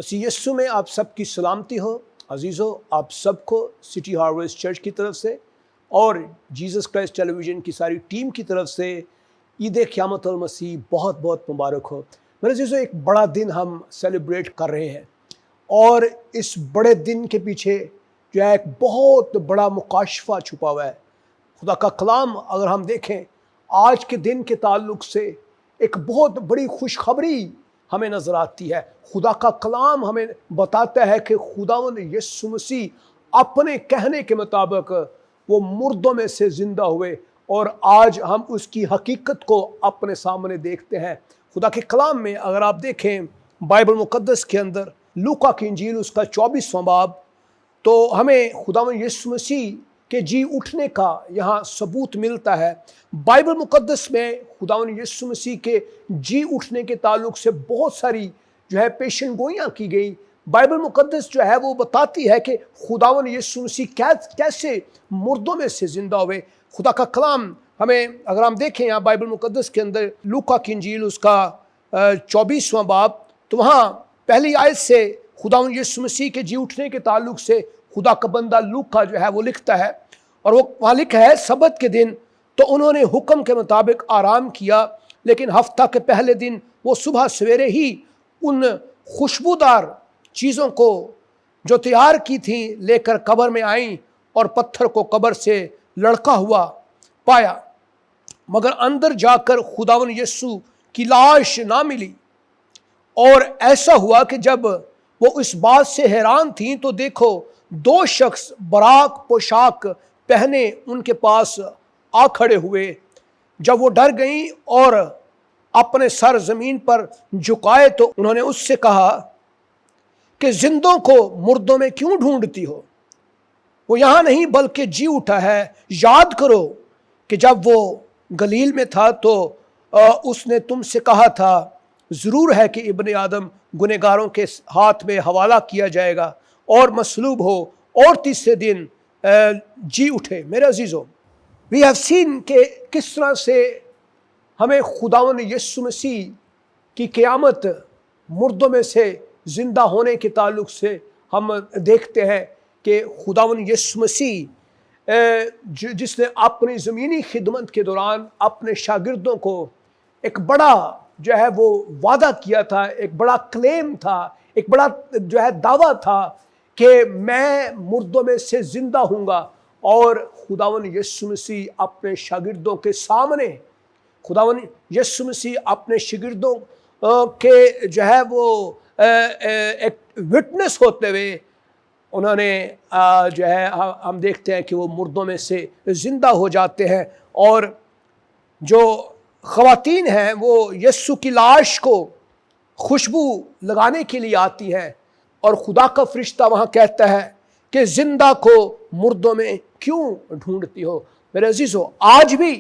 मसीह यीशु में आप सबकी सलामती हो। अजीज़ों, आप सबको सिटी हार्वेस्ट चर्च की तरफ से और जीसस क्राइस्ट टेलीविज़न की सारी टीम की तरफ से ईद क़यामत अल मसीह बहुत बहुत मुबारक हो। मेरे अजीज़ों, एक बड़ा दिन हम सेलिब्रेट कर रहे हैं और इस बड़े दिन के पीछे जो है एक बहुत बड़ा मुकाशफा छुपा हुआ है। खुदा का कलाम अगर हम देखें आज के दिन के ताल्लुक से एक बहुत बड़ी खुशखबरी हमें नज़र आती है। खुदा का कलाम हमें बताता है कि खुदावंद यीशु मसीह अपने कहने के मुताबिक वो मुर्दों में से ज़िंदा हुए और आज हम उसकी हकीकत को अपने सामने देखते हैं। खुदा के कलाम में अगर आप देखें बाइबल मुक़द्दस के अंदर लूका की इंजील उसका 24वां बाब, तो हमें खुदावंद यीशु मसीह के जी उठने का यहाँ सबूत मिलता है। बाइबल मुक़द्दस में खुदावंद यीशु मसीह के जी उठने के ताल्लुक से बहुत सारी जो है पेशन गोइयाँ की गई। बाइबल मुक़द्दस जो है वो बताती है कि खुदावंद यीशु मसीह कैसे मुर्दों में से ज़िंदा हुए। खुदा का कलाम हमें अगर हम देखें यहाँ बाइबल मुक़द्दस के अंदर लूका की इंजील उसका 24वां बाब, तो वहाँ पहली आयत से खुदावंद यीशु मसीह के जी उठने के ताल्लुक से खुदा का बंदा लूका जो है वो लिखता है और वो वहाँ लिखा है, सबत के दिन तो उन्होंने हुक्म के मुताबिक आराम किया, लेकिन हफ्ता के पहले दिन वो सुबह सवेरे ही उन खुशबूदार चीज़ों को जो तैयार की थी लेकर कब्र में आईं और पत्थर को कब्र से लड़का हुआ पाया, मगर अंदर जाकर खुदावंद यीशु की लाश ना मिली। और ऐसा हुआ कि जब वो इस बात से हैरान थी तो देखो दो शख्स बराक पोशाक पहने उनके पास आ खड़े हुए। जब वो डर गईं और अपने सर जमीन पर झुकाए तो उन्होंने उससे कहा कि जिंदों को मुर्दों में क्यों ढूंढती हो, वो यहाँ नहीं बल्कि जी उठा है। याद करो कि जब वो गलील में था तो उसने तुमसे कहा था, ज़रूर है कि इब्ने आदम गुनहगारों के हाथ में हवाला किया जाएगा और मसलूब हो और तीसरे दिन जी उठे। मेरे अजीज़ों, वी हैव सीन कि किस तरह से हमें खुदावंद यीशु मसीह की क़यामत मुर्दों में से ज़िंदा होने के ताल्लुक से हम देखते हैं कि खुदावंद यीशु मसीह जिसने अपनी ज़मीनी खिदमत के दौरान अपने शागिर्दों को एक बड़ा जो है वो वादा किया था, एक बड़ा क्लेम था, एक बड़ा जो है दावा था कि मैं मुर्दों में से ज़िंदा हूँगा। और खुदावंद यीशु मसीह अपने शागिर्दों के सामने, खुदावंद यीशु मसीह अपने शागिर्दों के जो है वो एक विटनेस होते हुए उन्होंने जो है हम देखते हैं कि वो मुर्दों में से ज़िंदा हो जाते हैं। और जो ख़वातीन हैं वो यीशु की लाश को खुशबू लगाने के लिए आती हैं और खुदा का फरिश्ता वहाँ कहता है कि ज़िंदा को मुर्दों में क्यों ढूंढती हो। मेरे अजीज़ों, आज भी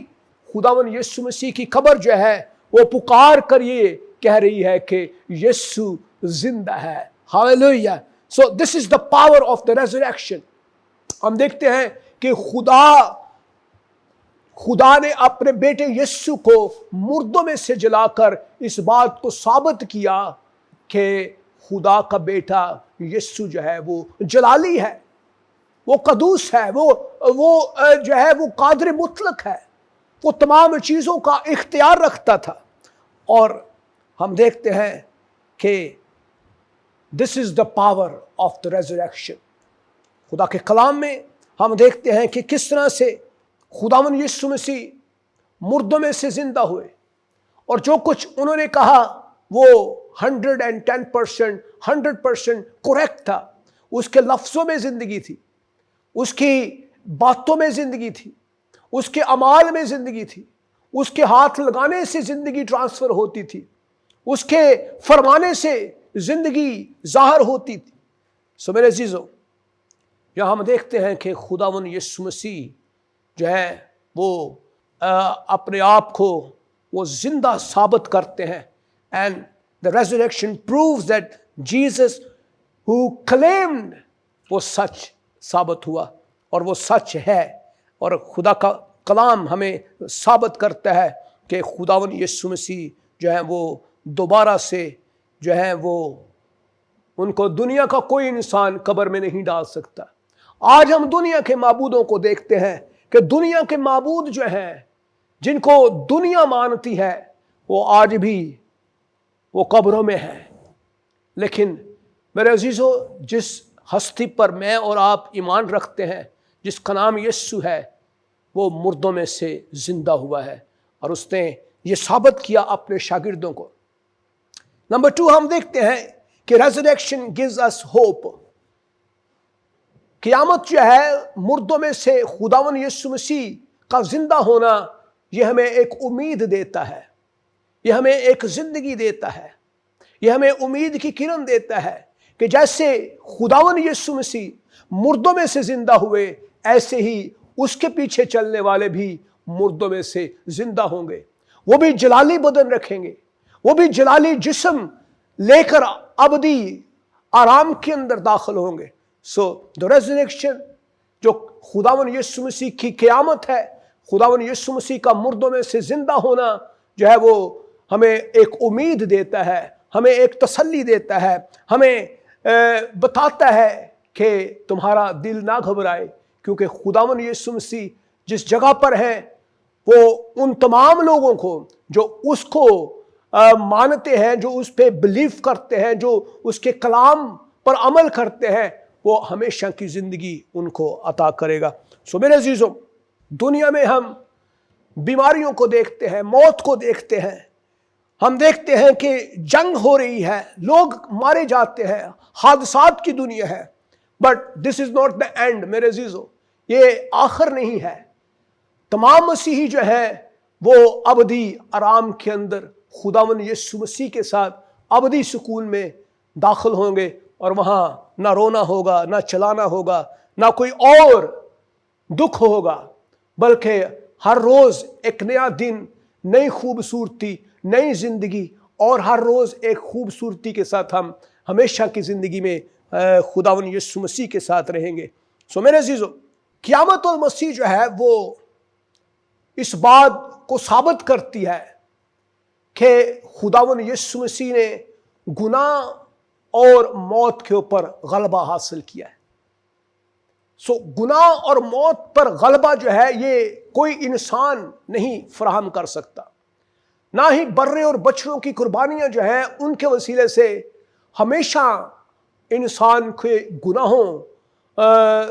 खुदावंद यीशु मसीह की खबर जो है वो पुकार कर ये कह रही है कि यीशु ज़िंदा है। Hallelujah. So this is the power of the resurrection. हम देखते हैं कि खुदा ने अपने बेटे यीशु को मुर्दों में से जलाकर इस बात को साबित किया कि खुदा का बेटा यीशु जो है वो जलाली है, वो कदूस है, वो जो है वो कादिर मुतलक है, वो तमाम चीज़ों का इख्तियार रखता था। और हम देखते हैं कि this is the power of the resurrection. खुदा के कलाम में हम देखते हैं कि किस तरह से खुदावंद यीशु मसीह मुर्दों में से ज़िंदा हुए और जो कुछ उन्होंने कहा वो 110% करेक्ट था। उसके लफ्ज़ों में ज़िंदगी थी, उसकी बातों में ज़िंदगी थी, उसके अमाल में ज़िंदगी थी, उसके हाथ लगाने से ज़िंदगी ट्रांसफ़र होती थी, उसके फरमाने से ज़िंदगी ज़ाहिर होती थी। सो मेरे अज़ीज़ों, यहाँ हम देखते हैं कि खुदावंद यीशु मसीह जो है वो अपने आप को वो ज़िंदा साबित करते हैं। And the resurrection proves that Jesus who claimed वो सच साबित हुआ और वो सच है। और खुदा का कलाम हमें साबित करता है कि खुदावंद यीशु मसीह जो है वो दोबारा से जो है वो ان کو دنیا کا کوئی انسان قبر میں نہیں ڈال سکتا۔ آج ہم دنیا کے معبودوں کو دیکھتے ہیں کہ دنیا کے معبود جو ہیں جن کو دنیا مانتی ہے وہ آج بھی وہ قبروں میں ہیں، لیکن میرے عزیزو جس ہستی پر میں اور آپ ایمان رکھتے ہیں، جس کا نام یسوع ہے، وہ مردوں میں سے زندہ ہوا ہے اور اس نے یہ ثابت کیا اپنے شاگردوں کو۔ نمبر 2 ہم دیکھتے ہیں کہ ریزریکشن gives us hope۔ قیامت جو ہے مردوں میں سے خداوند یسوع مسیح کا زندہ ہونا، یہ ہمیں ایک امید دیتا ہے، یہ ہمیں ایک زندگی دیتا ہے، یہ ہمیں امید کی کرن دیتا ہے کہ جیسے خداوند یسوع مسیح مردوں میں سے زندہ ہوئے، ایسے ہی اس کے پیچھے چلنے والے بھی مردوں میں سے زندہ ہوں گے۔ وہ بھی جلالی بدن رکھیں گے، وہ بھی جلالی جسم لے کر ابدی آرام کے اندر داخل ہوں گے۔ سو the resurrection جو خداوند یسوع مسیح کی قیامت ہے، خداوند یسوع مسیح کا مردوں میں سے زندہ ہونا جو ہے وہ ہمیں ایک امید دیتا ہے، ہمیں ایک تسلی دیتا ہے، ہمیں بتاتا ہے کہ تمہارا دل نہ گھبرائے، کیونکہ خداوند یسوع مسیح جس جگہ پر ہے وہ ان تمام لوگوں کو جو اس کو مانتے ہیں، جو اس پہ بلیو کرتے ہیں، جو اس کے کلام پر عمل کرتے ہیں، وہ ہمیشہ کی زندگی ان کو عطا کرے گا۔ سو میرے عزیزوں، دنیا میں ہم بیماریوں کو دیکھتے ہیں، موت کو دیکھتے ہیں، ہم دیکھتے ہیں کہ جنگ ہو رہی ہے، لوگ مارے جاتے ہیں، حادثات کی دنیا ہے، but this is not the and میرے عزیزوں، یہ آخر نہیں ہے۔ تمام مسیحی جو ہے وہ ابدی آرام کے اندر خداوند یسوع مسیح کے ساتھ ابدی سکون میں داخل ہوں گے، اور وہاں نہ رونا ہوگا، نہ چلانا ہوگا، نہ کوئی اور دکھ ہوگا، بلکہ ہر روز ایک نیا دن، نئی خوبصورتی، نئی زندگی، اور ہر روز ایک خوبصورتی کے ساتھ ہم ہمیشہ کی زندگی میں خداوند یسوع مسیح کے ساتھ رہیں گے۔ سو میرے عزیزو، قیامت المسیح جو ہے وہ اس بات کو ثابت کرتی ہے کہ خداوند یسوع مسیح نے گناہ اور موت کے اوپر غلبہ حاصل کیا ہے۔ سو گناہ اور موت پر غلبہ جو ہے یہ کوئی انسان نہیں فراہم کر سکتا، نہ ہی برے اور بچڑوں کی قربانیاں جو ہیں ان کے وسیلے سے ہمیشہ انسان کے گناہوں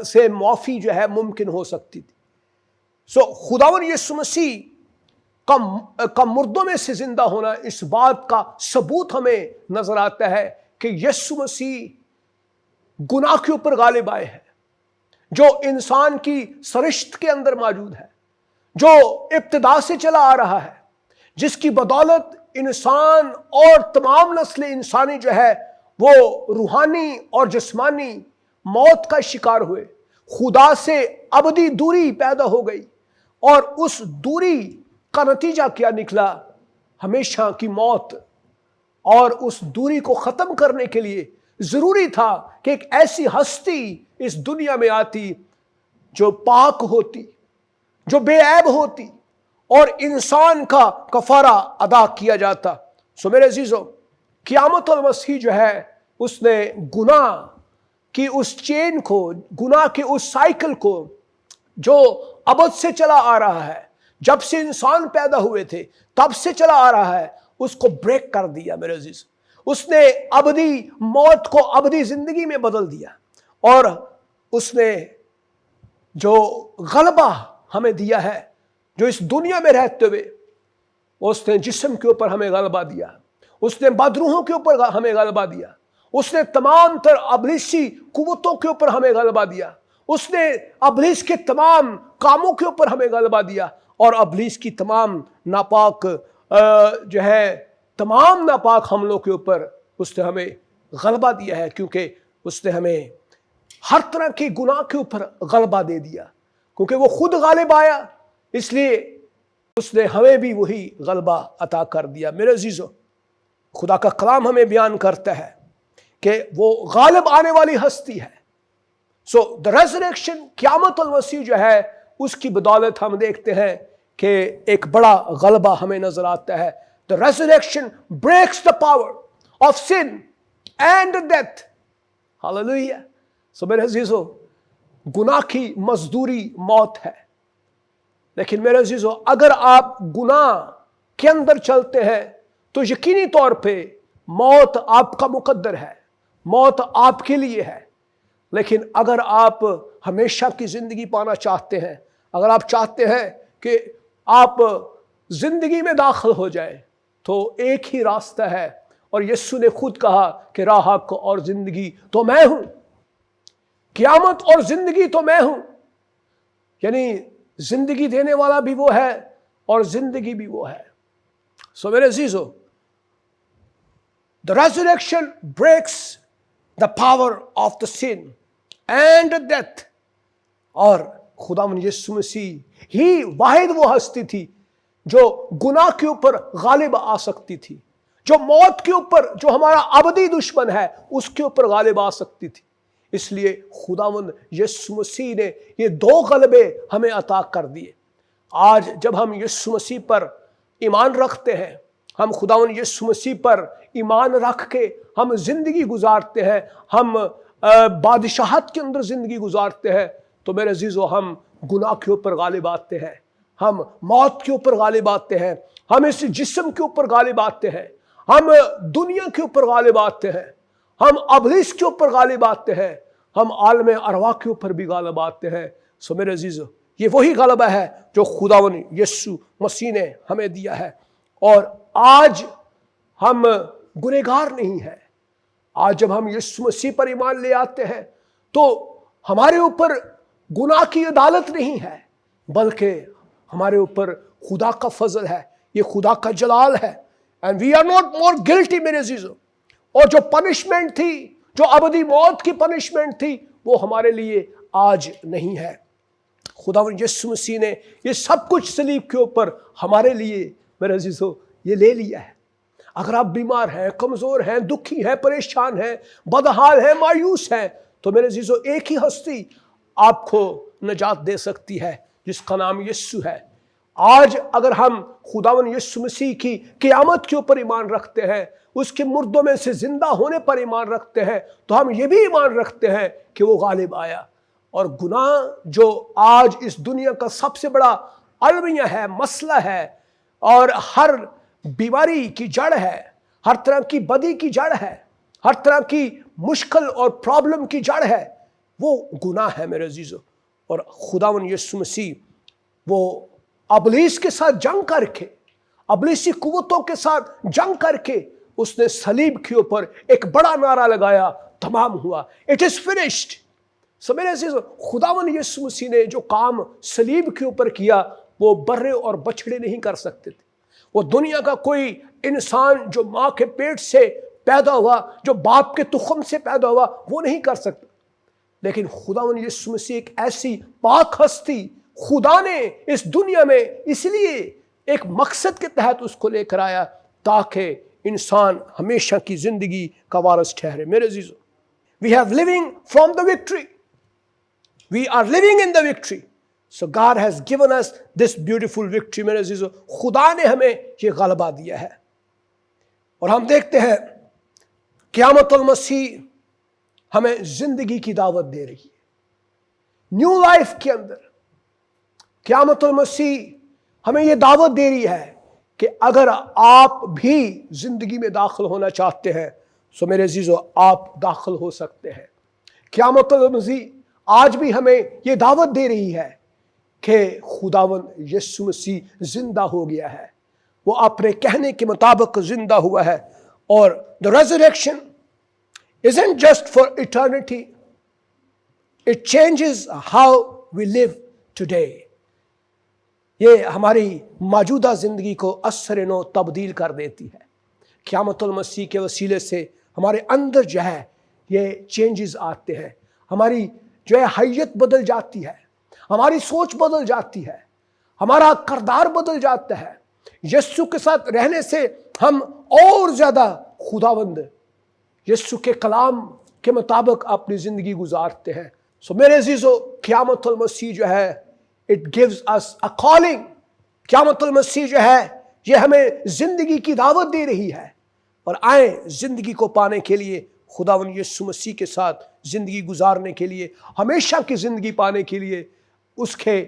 سے معافی جو ہے ممکن ہو سکتی تھی۔ سو خداوند یسوع مسیح کا مردوں میں سے زندہ ہونا اس بات کا ثبوت ہمیں نظر آتا ہے کہ یسوع مسیح گناہ کے اوپر غالب آئے ہیں، جو انسان کی سرشت کے اندر موجود ہے، جو ابتدا سے چلا آ رہا ہے، جس کی بدولت انسان اور تمام نسل انسانی جو ہے وہ روحانی اور جسمانی موت کا شکار ہوئے، خدا سے ابدی دوری پیدا ہو گئی، اور اس دوری کا نتیجہ کیا نکلا؟ ہمیشہ کی موت۔ اور اس دوری کو ختم کرنے کے لیے ضروری تھا کہ ایک ایسی ہستی اس دنیا میں آتی جو پاک ہوتی، جو بے عیب ہوتی، اور انسان کا کفارہ ادا کیا جاتا۔ سو میرے عزیزو، قیامت المسیح جو ہے اس نے گناہ کی اس چین کو، گناہ کے اس سائیکل کو جو ابد سے چلا آ رہا ہے، جب سے انسان پیدا ہوئے تھے تب سے چلا آ رہا ہے، اس کو بریک کر دیا میرے عزیز۔ اس نے ابدی موت کو ابدی زندگی میں بدل دیا، اور اس نے جو غلبہ ہمیں دیا ہے، جو اس دنیا میں رہتے ہوئے اس نے جسم کے اوپر ہمیں غلبہ دیا، اس نے بدروحوں کے اوپر ہمیں غلبہ دیا، اس نے تمام تر ابلیسی قوتوں کے اوپر ہمیں غلبہ دیا، اس نے ابلیس کے تمام کاموں کے اوپر ہمیں غلبہ دیا، اور ابلیس کی تمام ناپاک جو ہے تمام ناپاک حملوں کے اوپر اس نے ہمیں غلبہ دیا ہے، کیونکہ اس نے ہمیں ہر طرح کے گناہ کے اوپر غلبہ دے دیا، کیونکہ وہ خود غالب آیا، اس لیے اس نے ہمیں بھی وہی غلبہ عطا کر دیا۔ میرے عزیزو، خدا کا کلام ہمیں بیان کرتا ہے کہ وہ غالب آنے والی ہستی ہے۔ سو the resurrection، قیامت المسیح جو ہے اس کی بدولت ہم دیکھتے ہیں کہ ایک بڑا غلبہ ہمیں نظر آتا ہے۔ The resurrection breaks the power of sin and death hallelujah. So मेरे अजीजों, गुनाह की मजदूरी मौत है, लेकिन मेरे अजीजों अगर आप गुनाह के अंदर चलते हैं तो यकीनी तौर पे मौत आपका मुकद्दर है, मौत आपके लिए है। लेकिन अगर आप हमेशा की जिंदगी पाना चाहते हैं, अगर आप चाहते हैं कि आप जिंदगी में दाखिल हो जाए, तो एक ही रास्ता है, और यीशु ने खुद कहा कि राह, हक और जिंदगी तो मैं हूं, क़यामत और जिंदगी तो मैं हूं। यानी जिंदगी देने वाला भी वो है और जिंदगी भी वो है। सो मेरे अजीजों, the resurrection breaks the power of the sin and death. और खुदावंद यीशु मसीह ही वाहिद वो हस्ती थी जो गुनाह के ऊपर गालिब आ सकती थी, जो मौत के ऊपर, जो हमारा अबदी दुश्मन है, उसके ऊपर गालिब आ सकती थी। इसलिए खुदावंद यीशु मसीह ने ये 2 गलबे हमें अता कर दिए। आज जब हम यीशु मसीह पर ईमान रखते हैं, हम खुदावंद यीशु मसीह पर ईमान रख के हम जिंदगी गुजारते हैं, हम बादशाहत के अंदर जिंदगी गुजारते हैं, तो मेरे अजीजों हम गुनाह के ऊपर गालिब आते हैं, हम मौत के ऊपर गालिब आते हैं, हम इस जिस्म के ऊपर गालिब आते हैं, हम दुनिया के ऊपर गालिब आते हैं, हम अबलीस के ऊपर गालिब आते हैं, हम आलम अरवा के ऊपर भी गालिब आते हैं। सो मेरे अजीजों, ये वही गलबा है जो खुदावंद यीशु मसीह ने हमें दिया है। और आज हम गुनहगार नहीं हैं। आज जब हम यीशु मसीह पर ईमान ले आते हैं तो हमारे ऊपर गुनाह की अदालत नहीं है, बल्कि हमारे ऊपर खुदा का फजल है, ये खुदा का जलाल है। And we are not more guilty मेरे अजीजों। और जो पनिशमेंट थी, जो अबदी मौत की पनिशमेंट थी, वो हमारे लिए आज नहीं है। खुदावंद यीशु मसीह ने ये सब कुछ सलीब के ऊपर हमारे लिए मेरे अजीजों ये ले लिया है। अगर आप बीमार हैं, कमजोर हैं, दुखी हैं, परेशान हैं, बदहाल हैं, मायूस हैं, तो मेरे अजीजों एक ही हस्ती आपको नजात दे सकती है, जिसका नाम यीशु है। आज अगर हम खुदावंद यीशु मसीह की क़यामत के ऊपर ईमान रखते हैं, उसके मुर्दों में से जिंदा होने पर ईमान रखते हैं, तो हम ये भी ईमान रखते हैं कि वो गालिब आया। और गुनाह जो आज इस दुनिया का सबसे बड़ा अलमिया है, मसला है, और हर बीमारी की जड़ है, हर तरह की बदी की जड़ है, हर तरह की मुश्किल और प्रॉब्लम की जड़ है, वो गुनाह है मेरे अजीजों। और खुदावंद यीशु मसीह वो अबलीस के साथ जंग करके, अबलीसी कुव्वतों के साथ जंग करके, उसने सलीब के ऊपर एक बड़ा नारा लगाया, तमाम हुआ, इट इज फिनिश्ड। सो मेरे अजीजों, खुदावंद यीशु मसीह ने जो काम सलीब के ऊपर किया, वो बर्रे और बछड़े नहीं कर सकते थे। वो दुनिया का कोई इंसान जो माँ के पेट से पैदा हुआ, जो बाप के तुखम से पैदा हुआ, वो नहीं कर सकता। लेकिन खुदावंद यीशु मसीह एक ऐसी पाक हस्ती खुदा ने इस दुनिया में इसलिए एक मकसद के तहत उसको लेकर आया, ताकि इंसान हमेशा की जिंदगी का वारिस ठहरे। मेरे अजीजों, we have living from the victory, we are living in the victory. So God has given us this beautiful victory। मेरे अजीजों, खुदा ने हमें ये गलबा दिया है। और हम देखते हैं क़यामतुल मसीह हमें जिंदगी की दावत दे रही है। न्यू लाइफ के अंदर क़यामतुल मसीह हमें ये दावत दे रही है कि अगर आप भी जिंदगी में दाखिल होना चाहते हैं, तो मेरे अजीजों आप दाखिल हो सकते हैं। क़यामतुल मसीह आज भी हमें ये दावत दे रही है कि खुदावंद यीशु मसीह जिंदा हो गया है, वो अपने कहने के मुताबिक जिंदा हुआ है। और the रेज़रेक्शन isn't just for eternity, it changes how we live today। ये हमारी मौजूदा जिंदगी को असर नो तब्दील कर देती है। क़यामतुल मसीह के वसीले से हमारे अंदर जो है ये चेंजेस आते हैं, हमारी जो है हैयत बदल जाती है, हमारी सोच बदल जाती है, हमारा किरदार बदल जाता है। यीशु के साथ रहने से हम और ज़्यादा खुदावंद यीशु के कलाम के मुताबिक अपनी ज़िंदगी गुजारते हैं। सो मेरे अजीज़ों, क़यामतुल मसीह जो है it gives us a calling. क़यामतुल मसीह जो है ये हमें ज़िंदगी की दावत दे रही है, और आए ज़िंदगी को पाने के लिए خداوند یسوع مسیح کے ساتھ زندگی گزارنے کے لیے، ہمیشہ کی زندگی پانے کے لیے اس کے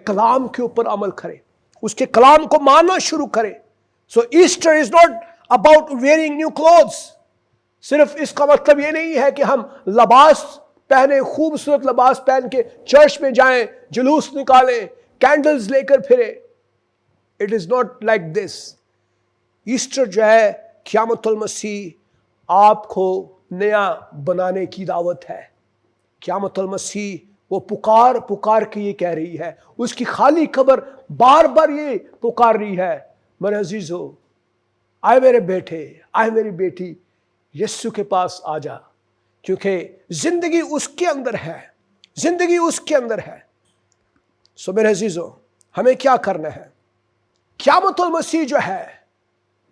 کلام کے اوپر عمل کرے، اس کے کلام کو ماننا شروع کرے۔ So Easter is not about wearing new clothes. صرف اس کا مطلب یہ نہیں ہے کہ ہم لباس پہنے، خوبصورت لباس پہن کے چرچ میں جائیں، جلوس نکالیں، کینڈلز لے کر پھریں۔ It is not like this. Easter جو ہے قیامت المسیح آپ کو نیا بنانے کی دعوت ہے۔ قیامت المسیح وہ پکار کے یہ کہہ رہی ہے، اس کی خالی قبر بار بار یہ پکار رہی ہے، میرے عزیزو، آئے میرے بیٹے، آئے میری بیٹی، یسوع کے پاس آ جا، کیونکہ زندگی اس کے اندر ہے، زندگی اس کے اندر ہے۔ سو میرے عزیزو، ہمیں کیا کرنا ہے؟ قیامت المسیح جو ہے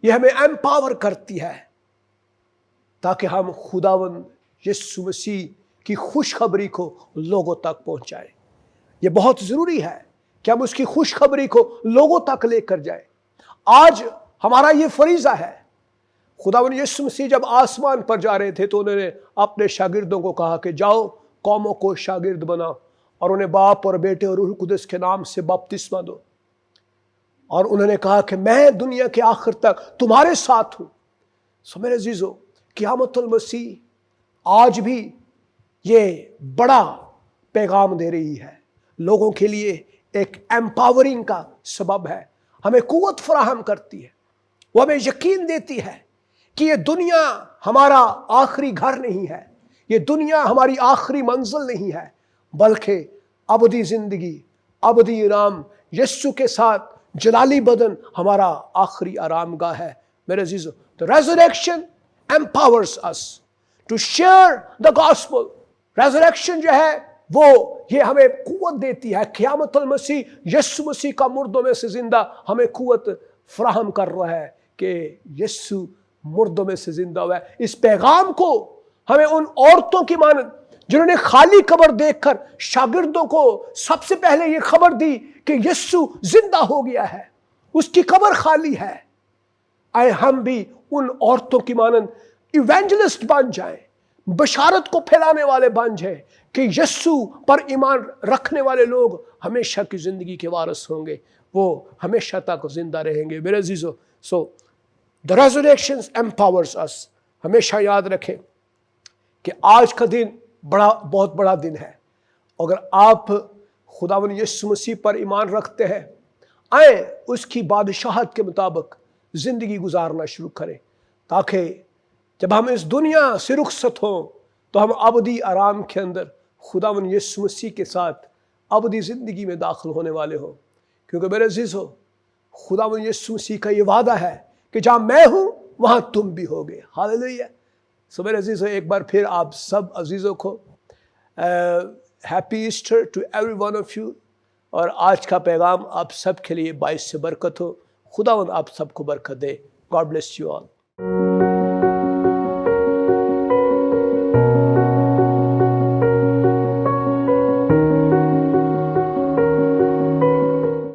یہ ہمیں ایمپاور کرتی ہے تاکہ ہم خداوند یسوع مسیح کی خوشخبری کو لوگوں تک پہنچائیں۔ یہ بہت ضروری ہے کہ ہم اس کی خوشخبری کو لوگوں تک لے کر جائیں۔ آج ہمارا یہ فریضہ ہے۔ خداوند یسوع مسیح جب آسمان پر جا رہے تھے تو انہوں نے اپنے شاگردوں کو کہا کہ جاؤ قوموں کو شاگرد بناؤ اور انہیں باپ اور بیٹے اور روح القدس کے نام سے بپتسمہ دو، اور انہوں نے کہا کہ میں دنیا کے آخر تک تمہارے ساتھ ہوں۔ سو میرے عزیزو، قیامت المسیح آج بھی یہ بڑا پیغام دے رہی ہے، لوگوں کے لیے ایک ایمپاورنگ کا سبب ہے، ہمیں قوت فراہم کرتی ہے، وہ ہمیں یقین دیتی ہے کہ یہ دنیا ہمارا آخری گھر نہیں ہے، یہ دنیا ہماری آخری منزل نہیں ہے، بلکہ ابدی زندگی، ابدی آرام، یسوع کے ساتھ جلالی بدن ہمارا آخری آرام گاہ ہے۔ میرے عزیزو، the resurrection empowers us to share the gospel۔ Resurrection جو ہے وہ یہ ہمیں قوت دیتی ہے۔ قیامت المسیح یسوع مسیح کا مردوں میں سے زندہ ہمیں قوت فراہم کر رہا ہے کہ یسوع مردوں میں سے زندہ ہوا ہے۔ اس پیغام کو ہمیں ان عورتوں کی مانند جنہوں نے خالی قبر دیکھ کر شاگردوں کو سب سے پہلے یہ خبر دی کہ یسوع زندہ ہو گیا ہے، اس کی قبر خالی ہے، آئے ہم بھی ان عورتوں کی مانند ایونجلسٹ بن جائیں، بشارت کو پھیلانے والے بن جائیں کہ یسوع پر ایمان رکھنے والے لوگ ہمیشہ کی زندگی کے وارث ہوں گے، وہ ہمیشہ تک زندہ رہیں گے۔ میرے عزیزو، سو the resurrection empowers us۔ ہمیشہ یاد رکھیں کہ آج کا دن بہت بڑا دن ہے۔ اگر آپ خداوند یسوع مسیح پر ایمان رکھتے ہیں، آئیں اس کی بادشاہت کے مطابق زندگی گزارنا شروع کریں، تاکہ جب ہم اس دنیا سے رخصت ہوں تو ہم ابدی آرام کے اندر خداوند یسوع مسیح کے ساتھ ابدی زندگی میں داخل ہونے والے ہوں۔ کیونکہ میرے عزیزو، خداوند یسوع مسیح کا یہ وعدہ ہے کہ جہاں میں ہوں وہاں تم بھی ہوگے۔ ہاللیلویہ۔ سو میرے عزیزو، ایک بار پھر آپ سب عزیزوں کو happy Easter to every one of you, اور آج کا پیغام آپ سب کے لیے باعث برکت ہو۔ خداوند آپ سب کو برکت دے۔ God bless you all.